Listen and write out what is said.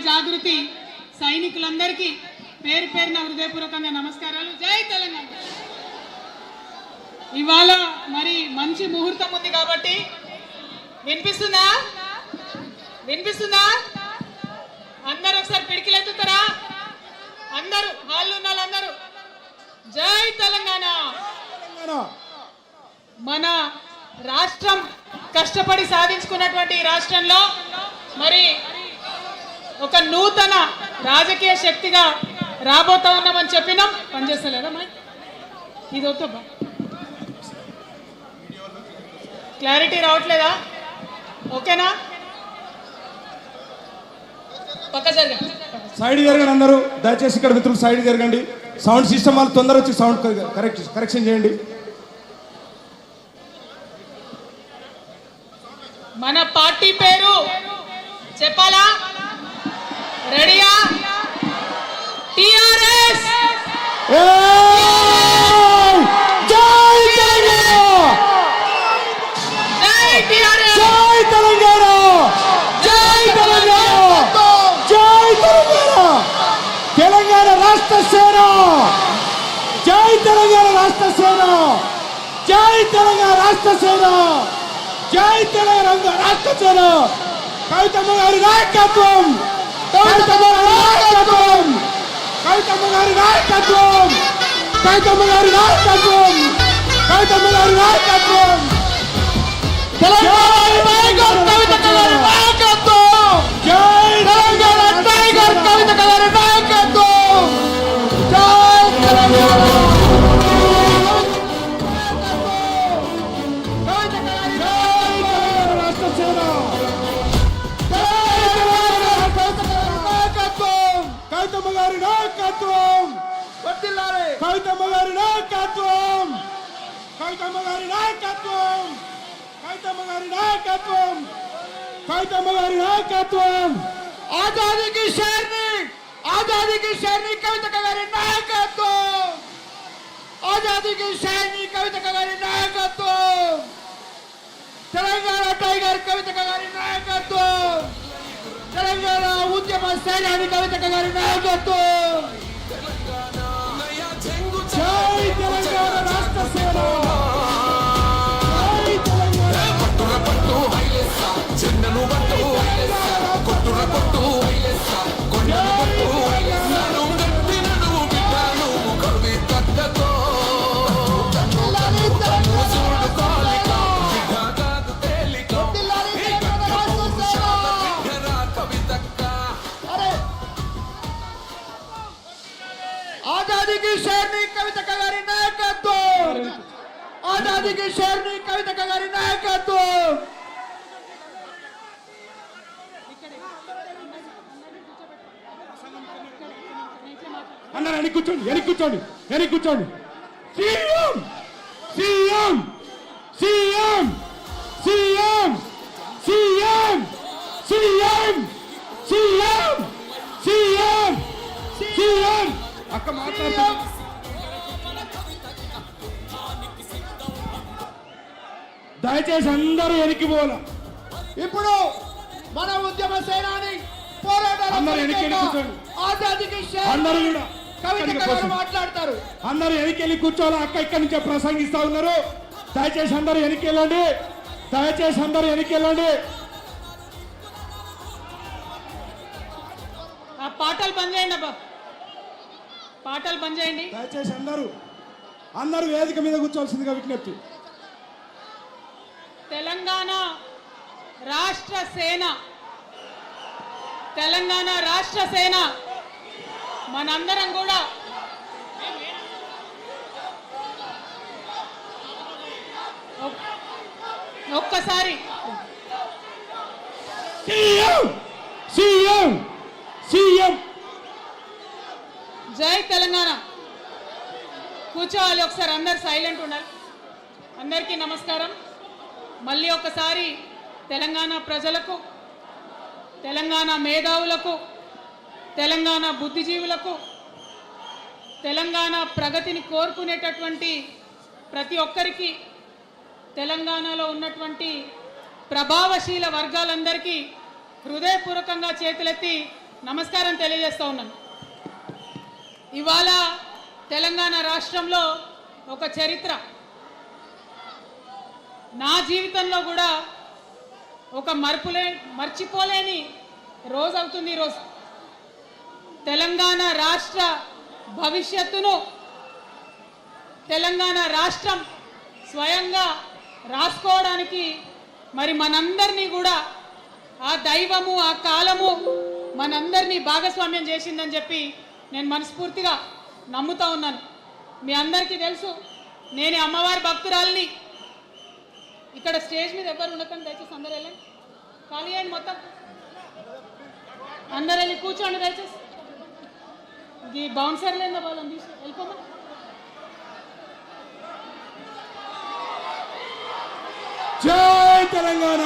జాగృతి సైనికులందరికీ పేరు పేరున హృదయపూర్వకంగా నమస్కారాలు. జై తెలంగాణ. ఇవాళ మరి మంచి ముహూర్తం ఉంది కాబట్టి వినిపిస్తుందా అందరూ ఒకసారి పిడికిలెత్తుతారా? అందరూ హాల్లో ఉన్న వాళ్ళందరూ జై తెలంగాణ. మన రాష్ట్రం కష్టపడి సాధించుకున్నటువంటి ఈ రాష్ట్రంలో మరి ఒక నూతన రాజకీయ శక్తిగా రాబోతా ఉన్నామని చెప్పినాం. పనిచేస్తలేదా మరి? ఇది వద్దా, క్లారిటీ రావట్లేదా? ఓకేనా? పక్క జరగండి, సైడ్ జరగండి అందరూ. దయచేసి ఇక్కడ మిత్రులు సైడ్ జరగండి. సౌండ్ సిస్టమ్ వాళ్ళు తొందర వచ్చి సౌండ్ కరెక్షన్ చేయండి. మన పార్టీ పేరు చెప్పాలా? రెడీయా? టిఆర్ఎస్. జై తెలంగాణ, జై టిఆర్ఎస్, జై తెలంగాణ, జై తెలంగాణ, జై తెలంగాణ. తెలంగాణ రాష్ట్ర సేన, జై తెలంగాణ రాష్ట్ర సేన, జై తెలంగాణ రాష్ట్ర సేన, జై తెలంగాణ రాష్ట్ర సేన. కవితమ్మ గారి నాయకత్వం, కవితమ్మ గారి నాయకత్వం, కవితమ్మ గారి నాయకత్వం, కవితమ్మ గారి నాయకత్వం, కవితమ్మ గారి నాయకత్వం. తెలంగాణ టైగర్ కవితమ్మ గారి నాయకత్వం, జై తెలంగాణ టైగర్ కవితమ్మ గారి నాయకత్వం, జై తెలంగాణ. కవితమ్మ గారి నాయకత్వం, కవితమ్మ గారి నాయకత్వం, కవితమ్మ గారి నాయకత్వం, కవితమ్మ గారి నాయకత్వం, కవితమ్మ గారి నాయకత్వం. ఆజాదీ కి షేర్ని కవితమ్మ గారి నాయకత్వం, ఆజాదీ కి షేర్ని కవితమ్మ గారి నాయకత్వం, తెలంగాణ టైగర్ కవితమ్మ గారి నాయకత్వం, తెలంగాణ ఉద్యమ సేనాని కవితమ్మ గారి నాయకత్వం. జై తెలంగాణ రాష్ట్ర సేన, జై आजादी की शेरनी कविता गारी नायकत्व, आजादी की शेरनी कविता गारी नायकत्व. అందరూ వెనక్కి కూర్చోండి. CM CM CM CM CM CM CM CM CM. అక్క మాట్లాడుతూ దయచేసి అందరూ వెనక్కి పోవాలి. ఇప్పుడు మన ఉద్యమ సేనాని అందరూ వెనక్కి కూర్చోండి. అందరూ కూడా మాట్లాడతారు. అందరూ వెనక్కి కూర్చోవాలి. అక్క ఇక్కడి నుంచే ప్రసంగిస్తా ఉన్నారు. దయచేసి అందరూ వెనక్కి వెళ్ళండి. పాటలు బంద్ చేయండి అబ్బా, పాటలు బంద్ చేయండి. దయచేసి అందరూ వేదిక మీద కూర్చోవలసిందిగా విజ్ఞప్తి. తెలంగాణ రాష్ట్ర సేన మనందరం కూడా ఒక్కసారి సీఎం జై తెలంగాణ కూర్చోవాలి. ఒకసారి అందరు సైలెంట్ ఉండాలి. అందరికీ నమస్కారం. మళ్ళీ ఒకసారి తెలంగాణ ప్రజలకు, తెలంగాణ మేధావులకు, తెలంగాణ బుద్ధిజీవులకు, తెలంగాణ ప్రగతిని కోరుకునేటటువంటి ప్రతి ఒక్కరికి, తెలంగాణలో ఉన్నటువంటి ప్రభావశీల వర్గాలందరికీ హృదయపూర్వకంగా చేతులెత్తి నమస్కారం తెలియజేస్తూ ఉన్నాను. ఇవాళ తెలంగాణ రాష్ట్రంలో ఒక చరిత్ర, నా జీవితంలో కూడా ఒక మర్చిపోలేని రోజు అవుతుంది ఈరోజు. తెలంగాణ రాష్ట్ర భవిష్యత్తును తెలంగాణ రాష్ట్రం స్వయంగా రాసుకోవడానికి మరి మనందరినీ కూడా ఆ దైవము ఆ కాలము మనందరినీ భాగస్వామ్యం చేసిందని చెప్పి నేను మనస్ఫూర్తిగా నమ్ముతా ఉన్నాను. మీ అందరికీ తెలుసు, నేను అమ్మవారి భక్తురాలిని. ఇక్కడ స్టేజ్ మీద ఎవరు ఉండకండి, దయచేసి అందరు వెళ్ళండి, ఖాళీ అయ్యండి మొత్తం, అందరు వెళ్ళి కూర్చోండి దయచేసి. ఈ బౌన్సర్లు ఏందో వాళ్ళని తీసి వెళ్ళిపోమా. జై తెలంగాణ.